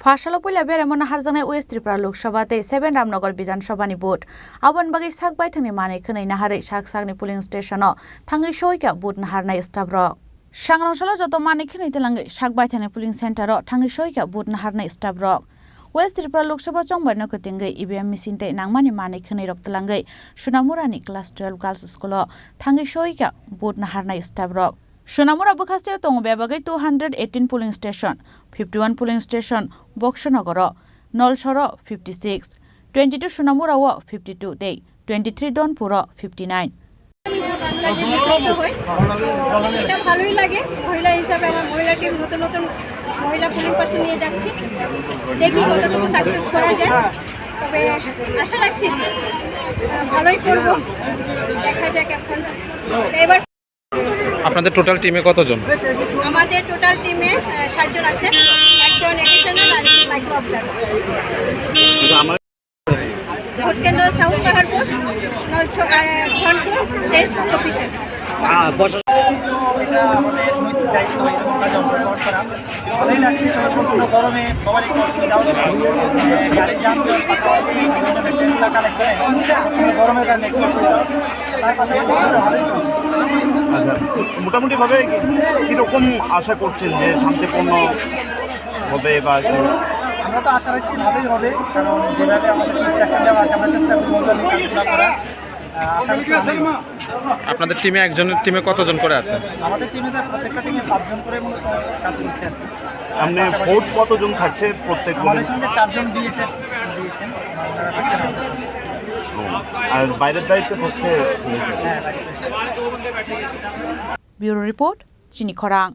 Fashalo pula beremona harzane West Tripura Lok Sabha te 7 Ramnagar Bidhan Sabha ni vote. Awan bagi sak Baithangni mane khonai Naharwi sak polling station o thangwi soika vote naharnai Staff Rok. Sangrangshalo joto mane khonai telangai sak Baithangni polling center o thangwi soika vote naharnai Staff Rok. West Tripura Lok Sabha chongbarno kutingai EVM machine te nangmani mane khonai rok telangai Sunamurani class 12 girls school o thangwi soika vote naharnai Staff Rok. Sunamura Bukhaste Tong Bebagai 218 polling station, 51 polling station, Bokshanagoro, Nolshoro 56, 22 Sunamura Wa 52 day, 23 Donpura 59. এটা ভালোই লাগে মহিলা হিসাবে আমার মহিলা team নতুন নতুন মহিলা পুলিশ পার্সন নিয়ে যাচ্ছি দেখি কতটুকু সাকসেস করা যায় তবে আশা রাখছি ভালোই করব দেখা যাক এখন এবার আপনাদের টোটাল টিমে কতজন আমাদের টোটাল টিমে 60 জন আছে একজন এডিশনাল আর মাইক্রো অবজারভার ভোট কেন্দ্র সাউথ পাহাড়পুর নলছো আর ঘনপুর টেস্ট অফিসার এটা আমাদের নৈতিক দায়িত্ব এরকম কাজ অংশগ্রহণ করা ভালোই লাগছে প্রচণ্ড গরমে সবার একটু অসুবিধা হচ্ছে গাড়ির যানজট পাশাপাশি বিভিন্ন কালেকশনে গরমের কারণে একটু অসুবিধা হচ্ছে তার পাশাপাশি ভালোই চলছে। আচ্ছা, মোটামুটিভাবে কীরকম আশা করছেন যে শান্তিপূর্ণ হবে বা আমরা তো আশা রাখছি ভালোই হবে কারণ যেভাবে আমাদের ইনস্ট্রাকশন দেওয়া আছে আমরা চেষ্টা করবো কাজগুলো করার। আপনাদের টিমে একজনের টিমে কতজন করে আছে আমাদের টিমে প্রত্যেকটা টিমে 5 জন করে মূলত কাজ করছে। আপনি ফোর্স কতজন থাকছে প্রত্যেক আমাদের সঙ্গে 4 জন দিয়েছেন আর বাইরের দায়িত্ব হচ্ছে Bureau Report, Chini Khorang.